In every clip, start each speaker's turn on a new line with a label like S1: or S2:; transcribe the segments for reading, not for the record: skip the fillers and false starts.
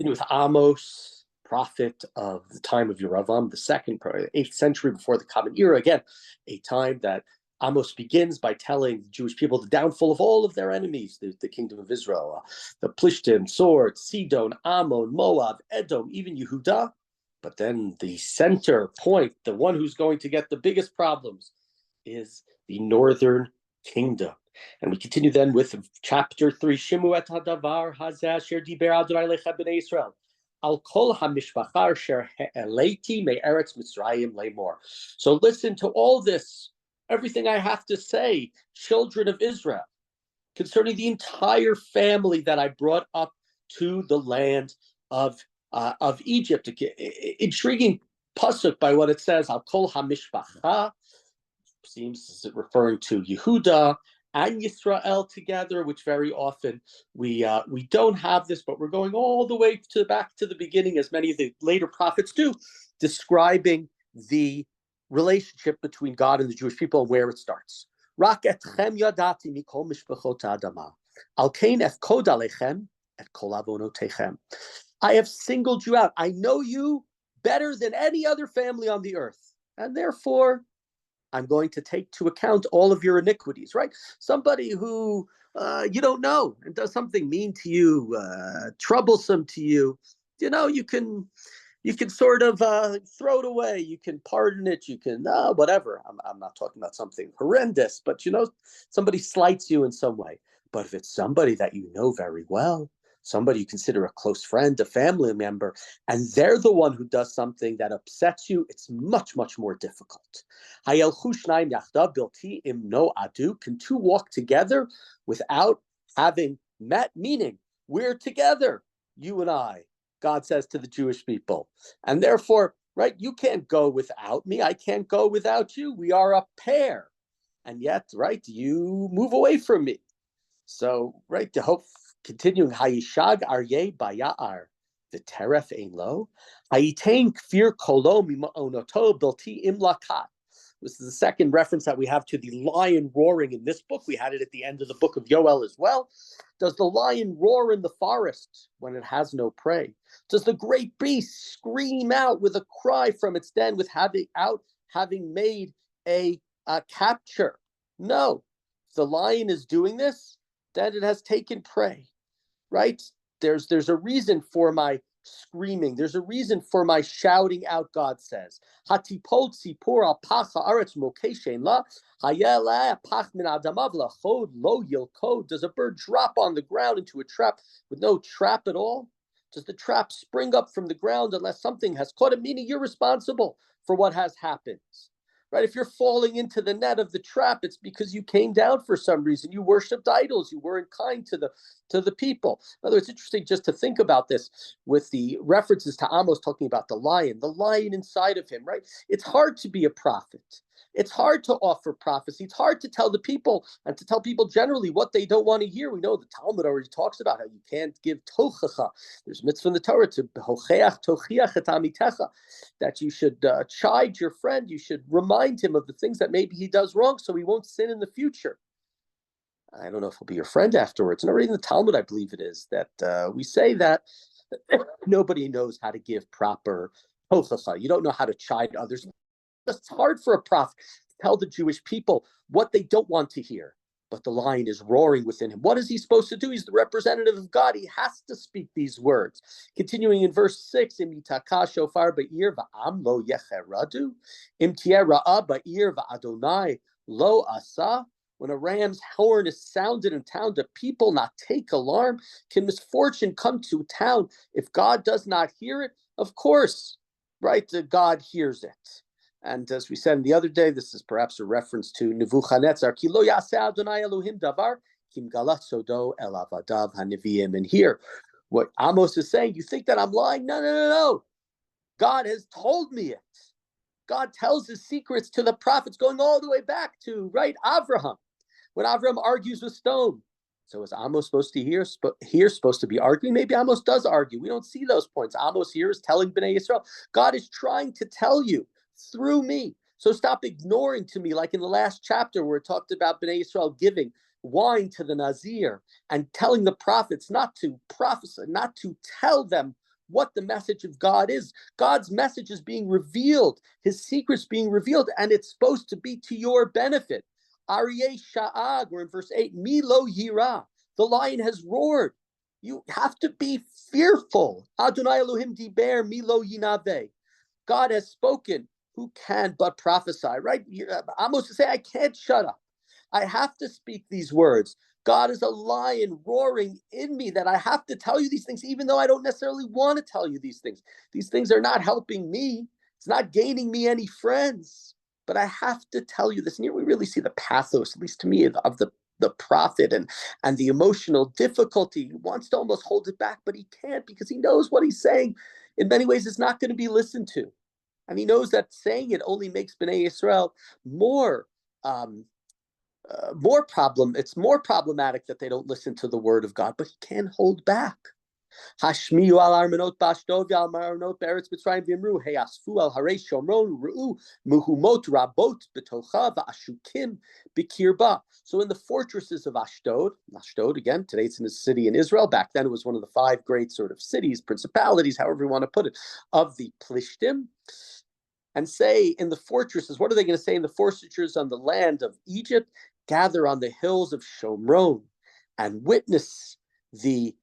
S1: With Amos, prophet of the time of Yeravam, the second, 8th century before the Common Era. Again, a time that Amos begins by telling the Jewish people the downfall of all of their enemies, the kingdom of Israel, the Plishtim, Sword, Sidon, Ammon, Moab, Edom, even Yehuda. But then the center point, the one who's going to get the biggest problems, is the northern kingdom. And we continue then with chapter 3, Shimu et hadavar hazeh asher diber Adonai lechem b'nei Yisrael. Al kol hamishpacha asher he'eleti me'eretz Mitzrayim lemor. So listen to all this, everything I have to say, children of Israel, concerning the entire family that I brought up to the land of Egypt. Intriguing pasuk by what it says. Al kol hamishpacha seems referring to Yehuda and Yisrael together, which very often we don't have this, but we're going all the way back to the beginning, as many of the later prophets do, describing the relationship between God and the Jewish people and where it starts. Rak etchem yadati mikol mishpachot adama, al kein efkod alechem et kol avonotechem. I have singled you out. I know you better than any other family on the earth, and therefore I'm going to take to account all of your iniquities, right? Somebody who you don't know and does something mean to you, troublesome to you, you can sort of throw it away. You can pardon it. You can, whatever. I'm not talking about something horrendous, but somebody slights you in some way. But if it's somebody that you know very well, somebody you consider a close friend, a family member, and they're the one who does something that upsets you, it's much, much more difficult. Can two walk together without having met? Meaning, we're together, you and I, God says to the Jewish people. And therefore, right, you can't go without me. I can't go without you. We are a pair. And yet, right, you move away from me. So, right, to hope. Continuing, Hayishag Aryeh Bayar, the Teref Ein Lo, Hayitain Kfir Kolo Mima'onoto Bilti Imlakat. This is the second reference that we have to the lion roaring in this book. We had it at the end of the book of Yoel as well. Does the lion roar in the forest when it has no prey? Does the great beast scream out with a cry from its den with having made a capture? No. If the lion is doing this, then it has taken prey, right? There's a reason for my screaming. There's a reason for my shouting out, God says. Hatipol tzipor al pacha aretz mokeshen la hayela pach min adamav lachod lo yilkod. Does a bird drop on the ground into a trap with no trap at all? Does the trap spring up from the ground unless something has caught it? Meaning you're responsible for what has happened. Right? If you're falling into the net of the trap, it's because you came down for some reason. You worshipped idols. You weren't kind to the people. By the way, it's interesting just to think about this with the references to Amos talking about the lion inside of him, right? It's hard to be a prophet. It's hard to offer prophecy. It's hard to tell the people and to tell people generally what they don't want to hear. We know the Talmud already talks about how you can't give tochacha. There's mitzvah in the Torah to hocheach tochiach et amitecha, that you should chide your friend. You should remind him of the things that maybe he does wrong so he won't sin in the future. I don't know if he'll be your friend afterwards. And already in the Talmud, I believe it is, that we say that nobody knows how to give proper tochacha. You don't know how to chide others. It's hard for a prophet to tell the Jewish people what they don't want to hear. But the lion is roaring within him. What is he supposed to do? He's the representative of God. He has to speak these words. Continuing in verse 6, Im yitaka shofar ba'ir va'am lo yecheradu, im tieh ra'a ba'ir va'adonai lo asa. When a ram's horn is sounded in town, do people not take alarm? Can misfortune come to town if God does not hear it? Of course, right? God hears it. And as we said the other day, this is perhaps a reference to Nebuchadnezzar. Ki lo yaseh Adonai Elohim davar, kim galat sodo el avadav hanivim. And here, what Amos is saying, you think that I'm lying? No. God has told me it. God tells his secrets to the prophets, going all the way back to, right, Avraham, when Avraham argues with stone. So is Amos supposed to hear, supposed to be arguing? Maybe Amos does argue. We don't see those points. Amos here is telling Bnei Yisrael, God is trying to tell you through me. So stop ignoring to me, like in the last chapter where it talked about Bnei Yisrael giving wine to the Nazir and telling the prophets not to prophesy, not to tell them what the message of God is. God's message is being revealed, his secrets being revealed, and it's supposed to be to your benefit. Aryeh Sha'ag, we're in verse 8, Milo Yira, the lion has roared. You have to be fearful. Adonai Elohim diber Milo Yinave. God has spoken. Who can but prophesy, right? Amos to say, I can't shut up. I have to speak these words. God is a lion roaring in me that I have to tell you these things, even though I don't necessarily want to tell you these things. These things are not helping me. It's not gaining me any friends, but I have to tell you this. And here we really see the pathos, at least to me, of the prophet and the emotional difficulty. He wants to almost hold it back, but he can't because he knows what he's saying in many ways is not going to be listened to. And he knows that saying it only makes Bnei Yisrael more It's more problematic that they don't listen to the word of God, but he can't hold back. Hashmiyu al armenot b'Ashdod al maronot be'eretz Mitzrayim v'imru heyasfu al harei shomron u're'u muhumot rabot b'tocha v'ashukim b'kirba. So in the fortresses of Ashdod again, today it's in a city in Israel. Back then it was one of the 5 great sort of cities, principalities, however you want to put it, of the Plishtim. And say in the fortresses, what are they going to say in the fortresses on the land of Egypt? Gather on the hills of Shomron and witness the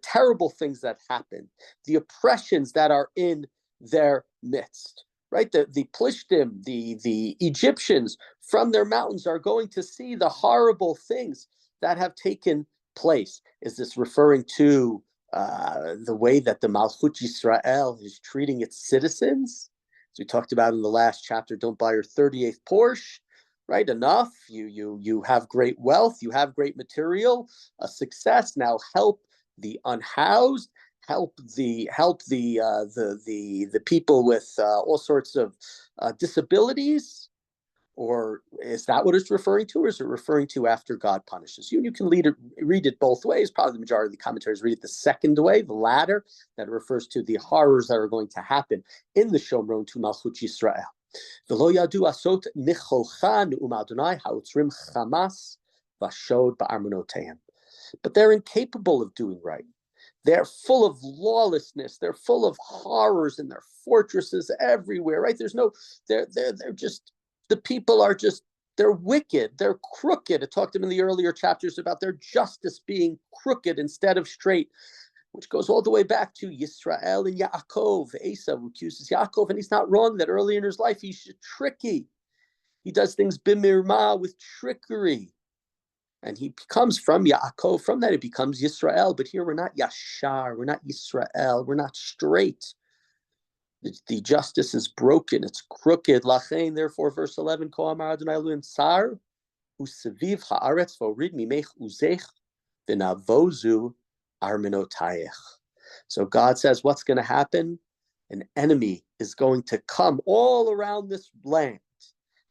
S1: terrible things that happen, the oppressions that are in their midst. Right, the Plishtim, the Egyptians from their mountains are going to see the horrible things that have taken place. Is this referring to the way that the Malchut Yisrael is treating its citizens? As we talked about in the last chapter, don't buy your 38th Porsche, right? Enough. You have great wealth, you have great material, a success. Now help the unhoused, help the people with all sorts of disabilities. Or is that what it's referring to, or is it referring to after God punishes you? And you can read it both ways. Probably the majority of the commentaries read it the second way, the latter, that refers to the horrors that are going to happen in the Shomron to Malchut Yisrael. V'lo yadu asot nicholcha ne'um Adonai ha'otzrim chamas v'shod ba'armonoteim. But they're incapable of doing right. They're full of lawlessness. They're full of horrors in their fortresses everywhere, right? They're just, the people are just, they're wicked, they're crooked. I talked to them in the earlier chapters about their justice being crooked instead of straight, which goes all the way back to Yisrael and Yaakov. Esav accuses Yaakov, and he's not wrong that early in his life he's tricky. He does things bimirma, with trickery. And he comes from Yaakov. From that, it becomes Yisrael. But here we're not Yashar, we're not Yisrael, we're not straight. The justice is broken, it's crooked. Lachein, therefore, verse 11, Ko amar Adonai Elohim tsar u'seviv haaretz v'orid mimech uzech v'navozu armenotayech. So God says, what's going to happen? An enemy is going to come all around this land,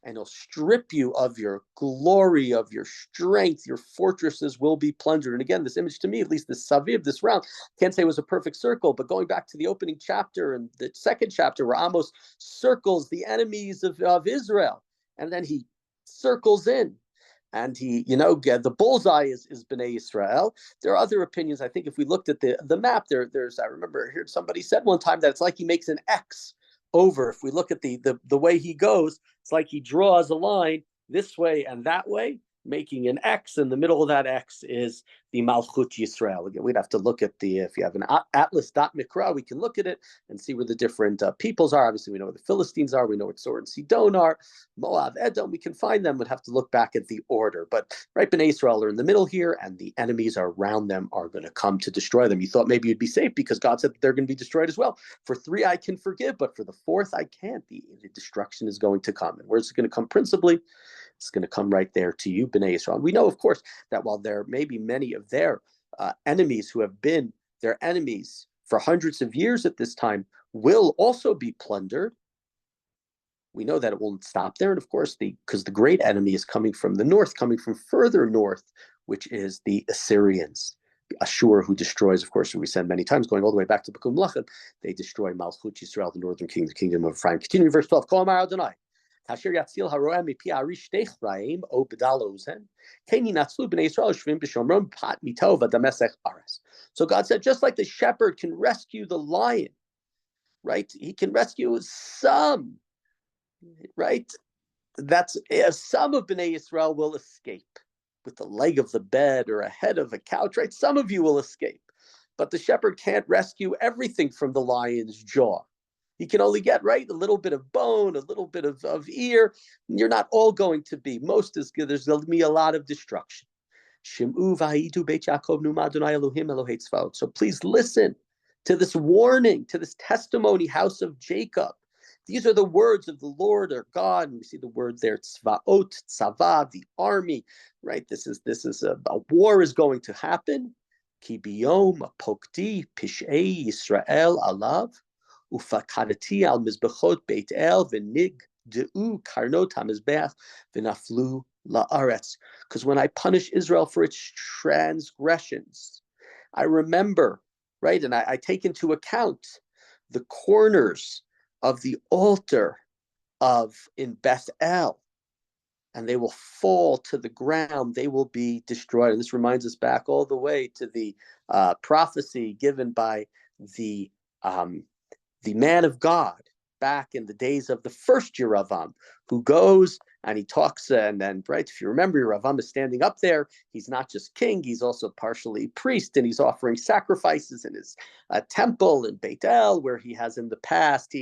S1: and he'll strip you of your glory, of your strength. Your fortresses will be plundered. And again, this image to me, at least this saviv, this round, can't say it was a perfect circle, but going back to the opening chapter and the second chapter where Amos circles the enemies of Israel, and then he circles in, and he, the bullseye is Bnei Yisrael. There are other opinions. I think if we looked at the map, there's, I remember I heard somebody said one time that it's like he makes an X over. If we look at the way he goes, it's like he draws a line this way and that way, making an X. In the middle of that X is the Malchut Yisrael. Again, we'd have to look at if you have an atlas.mikra, we can look at it and see where the different peoples are. Obviously, we know where the Philistines are. We know where Tzor and Sidon are. Moab, Edom, we can find them. We'd have to look back at the order. But right, Bnei Israel are in the middle here, and the enemies around them are going to come to destroy them. You thought maybe you'd be safe because God said that they're going to be destroyed as well. For 3, I can forgive, but for the 4th, I can't. The destruction is going to come. And where's it going to come principally? It's going to come right there to you, Bnei Yisrael. We know, of course, that while there may be many of their enemies who have been their enemies for hundreds of years at this time will also be plundered, we know that it won't stop there. And of course, because the great enemy is coming from the north, coming from further north, which is the Assyrians. Ashur, who destroys, of course, we said many times, going all the way back to Bekum Lachem, they destroy Malchut Yisrael, the northern kingdom, the kingdom of Ephraim. Continuing verse 12, Kol amar Adonai. Kasher yatzil haroeh mipi arish techraim o bedalo uzen. Keni natzlu b'nei Yisrael shvim b'shomron pat mitova damesech aras. So God said, just like the shepherd can rescue the lion, right? He can rescue some, right? That's some of Bnei Yisrael will escape with the leg of the bed or a head of a couch, right? Some of you will escape, but the shepherd can't rescue everything from the lion's jaw. He can only get, right, a little bit of bone, a little bit of ear. You're not all going to be. Most is good. There's going to be a lot of destruction. So please listen to this warning, to this testimony, house of Jacob. These are the words of the Lord our God. And we see the word there, tzvaot, tzava, the army, right? This is a war is going to happen. Ki biyom pokti pish'ei Yisrael alav ufakadati al mizbechot Beit El v'nig de'u karnot hamizbech v'naflu la'aretz. Because when I punish Israel for its transgressions, I remember, right, and I take into account the corners of the altar in Beth El, and they will fall to the ground. They will be destroyed. And this reminds us back all the way to the prophecy given by the man of God back in the days of the first Yeravam, who goes and he talks, and then, right, if you remember, Yeravam is standing up there. He's not just king, he's also partially priest, and he's offering sacrifices in his temple in Beit El, where he has in the past,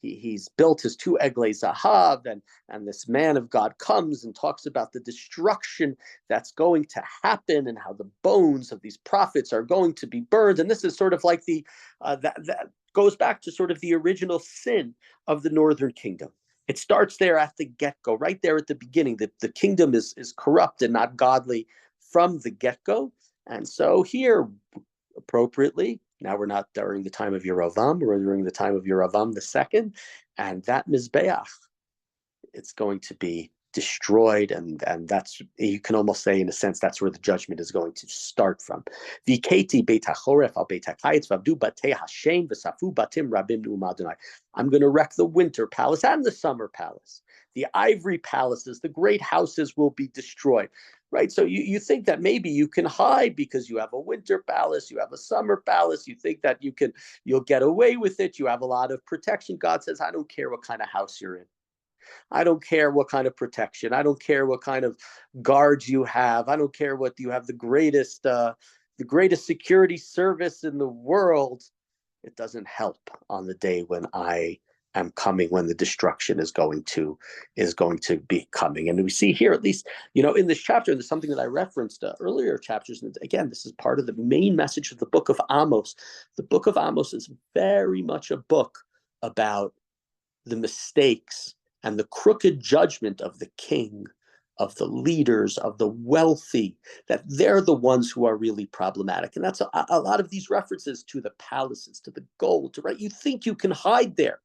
S1: he's built his 2 Eglei Zahav, and this man of God comes and talks about the destruction that's going to happen and how the bones of these prophets are going to be burned. And this is sort of like that goes back to sort of the original sin of the northern kingdom. It starts there at the get-go, right there at the beginning. The kingdom is corrupt and not godly from the get-go. And so here, appropriately, now we're not during the time of Yerovam, we're during the time of Yeravam II, and that Mizbeach, it's going to be destroyed, and that's, you can almost say, in a sense, that's where the judgment is going to start from. I'm going to wreck the winter palace and the summer palace. The ivory palaces, the great houses will be destroyed. Right, so you think that maybe you can hide because you have a winter palace, you have a summer palace, you think that you'll get away with it, you have a lot of protection. God says, I don't care what kind of house you're in. I don't care what kind of protection. I don't care what kind of guards you have. I don't care what you have, the greatest security service in the world. It doesn't help on the day when I am coming, when the destruction is going to be coming. And we see here, at least, in this chapter, there's something that I referenced earlier chapters. And again, this is part of the main message of the book of Amos. The book of Amos is very much a book about the mistakes and the crooked judgment of the king, of the leaders, of the wealthy, that they're the ones who are really problematic. And that's a lot of these references to the palaces, to the gold, right? You think you can hide there.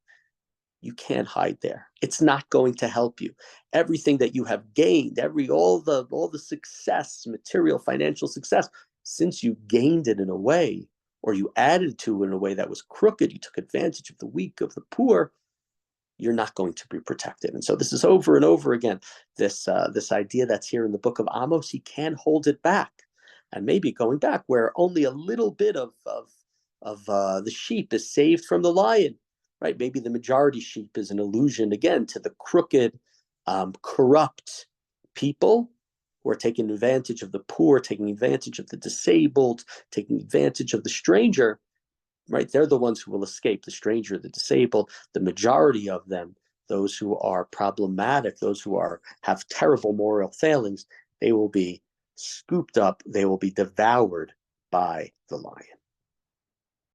S1: You can't hide there. It's not going to help you. Everything that you have gained, all the success, material, financial success, since you gained it in a way, or you added to it in a way that was crooked, you took advantage of the weak, of the poor, you're not going to be protected. And so this is over and over again, this idea that's here in the book of Amos. He can't hold it back. And maybe going back where only a little bit of the sheep is saved from the lion, right? Maybe the majority sheep is an allusion, again, to the crooked, corrupt people who are taking advantage of the poor, taking advantage of the disabled, taking advantage of the stranger, right? They're the ones who will escape, the stranger, the disabled. The majority of them, those who are problematic, those who have terrible moral failings, they will be scooped up, they will be devoured by the lion.